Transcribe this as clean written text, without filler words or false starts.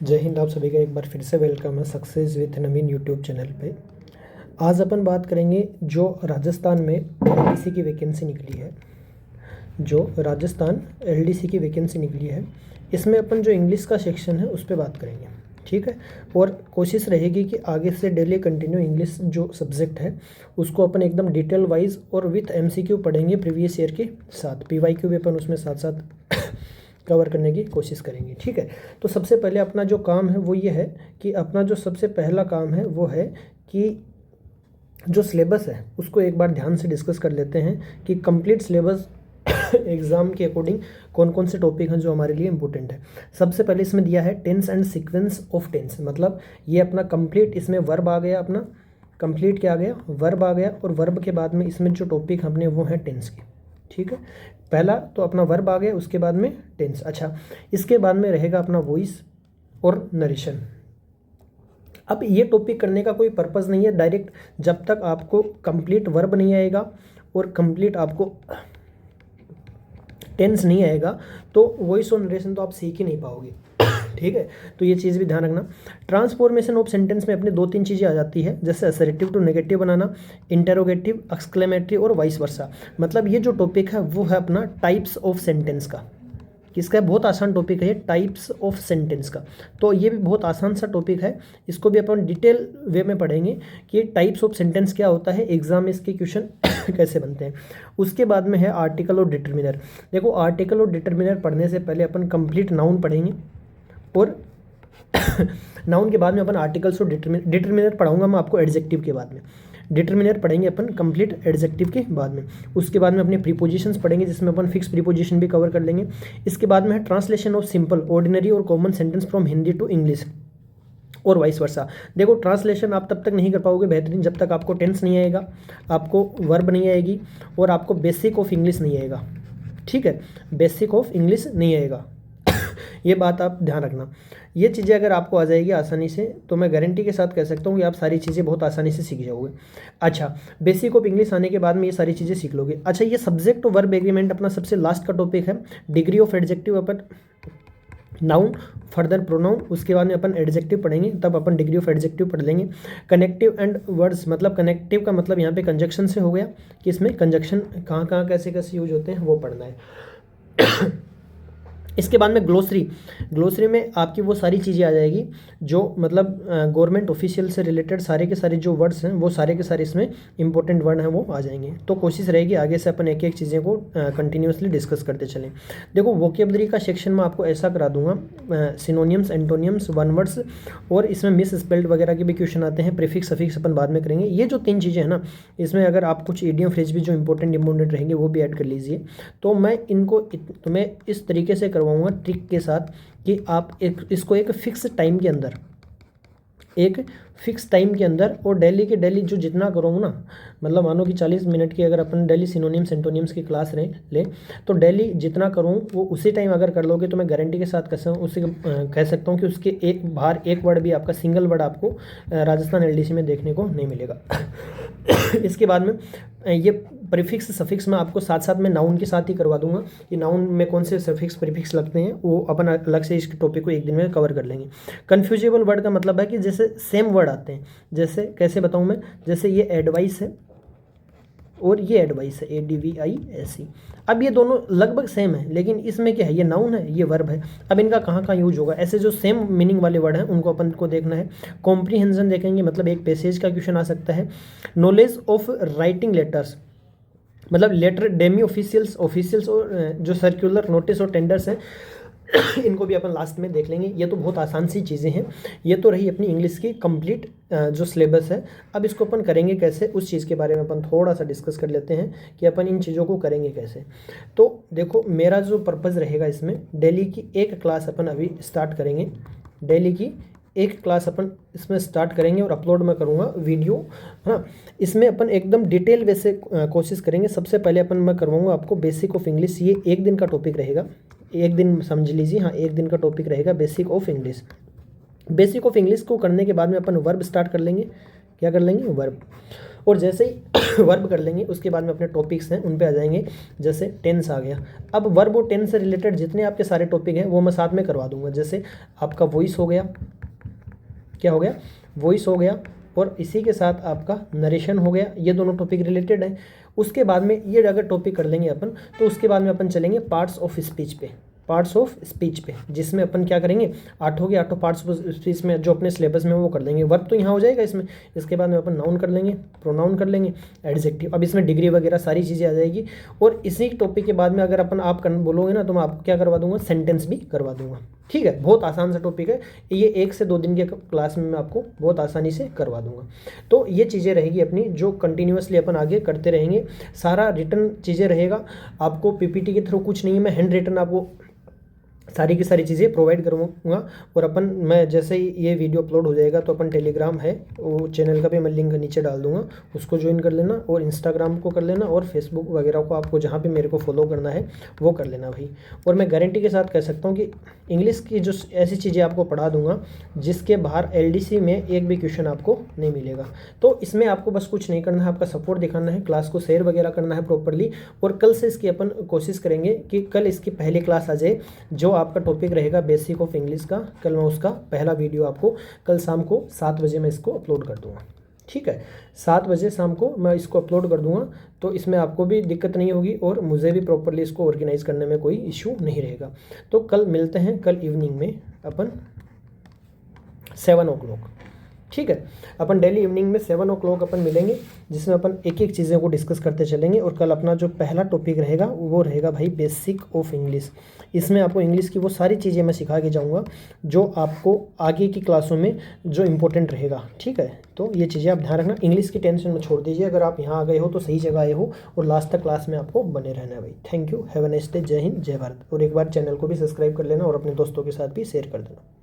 जय हिंद। आप सभी का एक बार फिर से वेलकम है success with Naveen YouTube channel पे। आज अपन बात करेंगे जो राजस्थान में एलडीसी की वैकेंसी निकली है। जो राजस्थान एलडीसी की वैकेंसी निकली है, इसमें अपन जो इंग्लिश का सेक्शन है उस पर बात करेंगे, ठीक है। और कोशिश रहेगी कि आगे से डेली कंटिन्यू इंग्लिश जो सब्जेक्ट है उसको अपन एकदम डिटेल वाइज और विथ एमसीक्यू पढ़ेंगे प्रीवियस ईयर के साथ। पीवाईक्यू भी अपन उसमें साथ साथ कवर करने की कोशिश करेंगे, ठीक है। तो सबसे पहले अपना जो काम है वो ये है कि अपना जो सबसे पहला काम है वो है कि जो सिलेबस है उसको एक बार ध्यान से डिस्कस कर लेते हैं कि कंप्लीट सिलेबस एग्ज़ाम के अकॉर्डिंग कौन कौन से टॉपिक हैं जो हमारे लिए इंपॉर्टेंट है। सबसे पहले इसमें दिया है tense and sequence of tense, मतलब ये अपना कंप्लीट, इसमें वर्ब आ गया, अपना कंप्लीट क्या आ गया, वर्ब आ गया। और वर्ब के बाद में इसमें जो टॉपिक हमने वो है टेंस के, ठीक है। पहला तो अपना वर्ब आ गया, उसके बाद में टेंस। अच्छा, इसके बाद में रहेगा अपना वॉइस और नरेशन। अब ये टॉपिक करने का कोई पर्पज़ नहीं है डायरेक्ट, जब तक आपको कंप्लीट वर्ब नहीं आएगा और कंप्लीट आपको टेंस नहीं आएगा तो वॉइस और नरेशन तो आप सीख ही नहीं पाओगे, ठीक है। तो ये चीज़ भी ध्यान रखना। ट्रांसफॉर्मेशन ऑफ सेंटेंस में अपने दो तीन चीज़ें आ जाती है, जैसे असर्टिव टू नेगेटिव बनाना, इंटेरोगेटिव, एक्सक्लेमेटरी और वाइस वर्सा। मतलब ये जो टॉपिक है वो है अपना टाइप्स ऑफ सेंटेंस का। किसका है? बहुत आसान टॉपिक है ये, टाइप्स ऑफ सेंटेंस का। तो ये भी बहुत आसान सा टॉपिक है, इसको भी अपन डिटेल वे में पढ़ेंगे कि टाइप्स ऑफ सेंटेंस क्या होता है, एग्जाम में इसके क्वेश्चन कैसे बनते हैं। उसके बाद में है आर्टिकल और डिटर्मिनर। देखो, आर्टिकल और डिटर्मिनर पढ़ने से पहले अपन कंप्लीट नाउन पढ़ेंगे और नाउन के बाद में अपन आर्टिकल्स और डिटर्मिनर पढ़ाऊंगा मैं आपको एडजेक्टिव के बाद में। डिटर्मिनर पढ़ेंगे अपन कंप्लीट एडजेक्टिव के बाद में। उसके बाद में अपने प्रीपोजिशंस पढ़ेंगे, जिसमें अपन फिक्स प्रीपोजिशन भी कवर कर लेंगे। इसके बाद में है ट्रांसलेशन ऑफ सिंपल, ऑर्डिनरी और common sentence from Hindi to English और वाइस वर्सा। देखो, ट्रांसलेशन आप तब तक नहीं कर पाओगे बेहतरीन जब तक आपको टेंस नहीं आएगा, आपको वर्ब नहीं आएगी और आपको बेसिक ऑफ इंग्लिश नहीं आएगा, ठीक है। बेसिक ऑफ इंग्लिश नहीं आएगा ये बात आप ध्यान रखना। ये चीज़ें अगर आपको आ जाएगी आसानी से तो मैं गारंटी के साथ कह सकता हूँ कि आप सारी चीज़ें बहुत आसानी से सीख जाओगे। अच्छा, बेसिक ऑफ इंग्लिश आने के बाद में ये सारी चीज़ें सीख लोगे। अच्छा, ये सब्जेक्ट और वर्ब एग्रीमेंट अपना सबसे लास्ट का टॉपिक है। Degree of adjective upon noun, further pronoun, उसके बाद में अपन एडजेक्टिव पढ़ेंगे, तब अपन डिग्री ऑफ एडजेक्टिव पढ़ लेंगे। कनेक्टिव एंड वर्ड्स, मतलब कनेक्टिव का मतलब यहाँ पे कंजक्शन से हो गया कि इसमें कंजक्शन कहाँ कहाँ कैसे कैसे यूज होते हैं वो पढ़ना है। इसके बाद में ग्लोसरी। ग्लोसरी में आपकी वो सारी चीज़ें आ जाएगी जो मतलब गवर्नमेंट ऑफिशियल से रिलेटेड सारे के सारे जो वर्ड्स हैं वो सारे के सारे इसमें इंपॉर्टेंट वर्ड हैं वो आ जाएंगे। तो कोशिश रहेगी आगे से अपन एक एक चीज़ें को कंटिन्यूसली डिस्कस करते चलें। देखो, वोकेबलरी का सेक्शन में आपको ऐसा करा दूंगा, सिनोनियम्स, एंटोनियम्स, वन वर्ड्स, और इसमें मिस स्पेल्ड वगैरह के भी क्वेश्चन आते हैं। प्रीफिक्स सफिक्स अपन बाद में करेंगे। ये जो तीन चीज़ें हैं ना, इसमें अगर आप कुछ इडियम फ्रेज भी जो इंपॉर्टेंट रहेंगे वो भी ऐड कर लीजिए। तो मैं इनको तुम्हें इस तरीके से करवाऊंगा ट्रिक के साथ कि आप इसको एक फिक्स टाइम के अंदर और डेली के डेली जो जितना करूँगा ना, मतलब मानो कि 40 मिनट की अगर अपन डेली सिनोनिम्स एंटोनिम्स की क्लास ले तो डेली जितना करूँ वो उसी टाइम अगर कर लोगे तो मैं गारंटी के साथ कह सकता हूँ कि उसके एक बाहर एक वर्ड भी आपका, सिंगल वर्ड आपको राजस्थान एलडीसी में देखने को नहीं मिलेगा। इसके बाद में ये प्रीफिक्स सफिक्स में आपको साथ साथ में नाउन के साथ ही करवा दूंगा कि नाउन में कौन से सफिक्स प्रीफिक्स लगते हैं, वो अपन अलग से इस टॉपिक को एक दिन में कवर कर लेंगे। कन्फ्यूजेबल वर्ड का मतलब है कि जैसे सेम वर्ड आते हैं, जैसे कैसे बताऊं मैं, जैसे ये एडवाइस है और ये एडवाइस है, ADVISE। अब ये दोनों लगभग सेम है, लेकिन इसमें क्या है, ये नाउन है, ये वर्ब है। अब इनका कहाँ कहाँ यूज होगा, ऐसे जो सेम मीनिंग वाले वर्ड हैं उनको अपन को देखना है। कॉम्प्रीहेंशन देखेंगे, मतलब एक पैसेज का क्वेश्चन आ सकता है। नॉलेज ऑफ राइटिंग लेटर्स, मतलब लेटर डेमी ऑफिशियल्स और जो सर्कुलर नोटिस और टेंडर्स हैं इनको भी अपन लास्ट में देख लेंगे। ये तो बहुत आसान सी चीज़ें हैं। ये तो रही अपनी इंग्लिश की कंप्लीट जो सिलेबस है। अब इसको अपन करेंगे कैसे, उस चीज़ के बारे में अपन थोड़ा सा डिस्कस कर लेते हैं कि अपन इन चीज़ों को करेंगे कैसे। तो देखो, मेरा जो पर्पज़ रहेगा इसमें, डेली की एक क्लास अपन अभी स्टार्ट करेंगे। डेली की एक क्लास अपन इसमें स्टार्ट करेंगे और अपलोड मैं करूँगा वीडियो, है ना। इसमें अपन एकदम डिटेल वे से कोशिश करेंगे। सबसे पहले अपन मैं करवाऊँगा आपको बेसिक ऑफ इंग्लिश। ये एक दिन का टॉपिक रहेगा, एक दिन समझ लीजिए, हाँ, एक दिन का टॉपिक रहेगा basic of English. Basic of English को करने के बाद में अपन वर्ब स्टार्ट कर लेंगे। क्या कर लेंगे? वर्ब। और जैसे ही वर्ब कर लेंगे उसके बाद में अपने टॉपिक्स हैं उन पे आ जाएंगे। जैसे टेंस आ गया, अब वर्ब और टेंस से रिलेटेड जितने आपके सारे टॉपिक हैं वो मैं साथ में करवा दूंगा। जैसे आपका वॉइस हो गया, क्या हो गया, वॉइस हो गया, और इसी के साथ आपका नरेशन हो गया, ये दोनों टॉपिक रिलेटेड हैं। उसके बाद में ये अगर टॉपिक कर लेंगे अपन, तो उसके बाद में अपन चलेंगे पार्ट्स ऑफ स्पीच पे, पार्ट्स ऑफ स्पीच पे, जिसमें अपन क्या करेंगे, आठों के आठों पार्ट्स ऑफ स्पीच में जो अपने सिलेबस में वो कर लेंगे। वर्ब तो यहाँ हो जाएगा इसमें, इसके बाद में अपन नाउन कर लेंगे, प्रोनाउन कर लेंगे, एडजेक्टिव, अब इसमें डिग्री वगैरह सारी चीज़ें आ जाएगी। और इसी टॉपिक के बाद में अगर अपन आप बोलोगे ना तो मैं आपको क्या करवा दूंगा, सेंटेंस भी करवा दूंगा। ठीक है, बहुत आसान सा टॉपिक है ये, 1 से 2 दिन के क्लास में मैं आपको बहुत आसानी से करवा दूंगा। तो ये चीज़ें रहेगी अपनी जो कंटिन्यूसली अपन आगे करते रहेंगे। सारा रिटर्न चीज़ें रहेगा, आपको पीपीटी के थ्रू कुछ नहीं है, मैं हैंड रिटन आपको सारी की सारी चीज़ें प्रोवाइड करूँगा। और अपन मैं जैसे ही ये वीडियो अपलोड हो जाएगा तो अपन टेलीग्राम है वो चैनल का भी मैं लिंक नीचे डाल दूंगा, उसको ज्वाइन कर लेना, और इंस्टाग्राम को कर लेना, और फेसबुक वगैरह को आपको जहाँ पे मेरे को फॉलो करना है वो कर लेना भाई। और मैं गारंटी के साथ कह सकता हूँ कि इंग्लिश की जो ऐसी चीज़ें आपको पढ़ा दूंगा जिसके बाहर LDC में एक भी क्वेश्चन आपको नहीं मिलेगा। तो इसमें आपको बस कुछ नहीं करना है, आपका सपोर्ट दिखाना है, क्लास को शेयर वगैरह करना है प्रॉपरली। और कल से इसकी अपन कोशिश करेंगे कि कल इसकी पहली क्लास आ जाए, जो आपका टॉपिक रहेगा बेसिक ऑफ इंग्लिश का। कल मैं उसका पहला वीडियो आपको कल शाम को 7 बजे मैं इसको अपलोड कर दूंगा। ठीक है, 7 बजे शाम को मैं इसको अपलोड कर दूंगा, तो इसमें आपको भी दिक्कत नहीं होगी और मुझे भी प्रॉपरली इसको ऑर्गेनाइज करने में कोई इश्यू नहीं रहेगा। तो कल मिलते हैं, कल इवनिंग में अपन 7 o'clock। ठीक है, अपन डेली इवनिंग में 7 o'clock अपन मिलेंगे, जिसमें अपन एक एक चीज़ों को डिस्कस करते चलेंगे। और कल अपना जो पहला टॉपिक रहेगा वो रहेगा भाई बेसिक ऑफ इंग्लिश। इसमें आपको इंग्लिश की वो सारी चीज़ें मैं सिखा के जाऊँगा जो आपको आगे की क्लासों में जो इम्पोर्टेंट रहेगा। ठीक है, तो ये चीज़ें आप ध्यान रखना, इंग्लिश की टेंशन में छोड़ दीजिए। अगर आप यहाँ आ गए हो तो सही जगह आए हो, और लास्ट तक क्लास में आपको बने रहना है भाई। Thank you, have a nice day, जय हिंद, जय भारत। और एक बार चैनल को भी सब्सक्राइब कर लेना और अपने दोस्तों के साथ भी शेयर कर देना।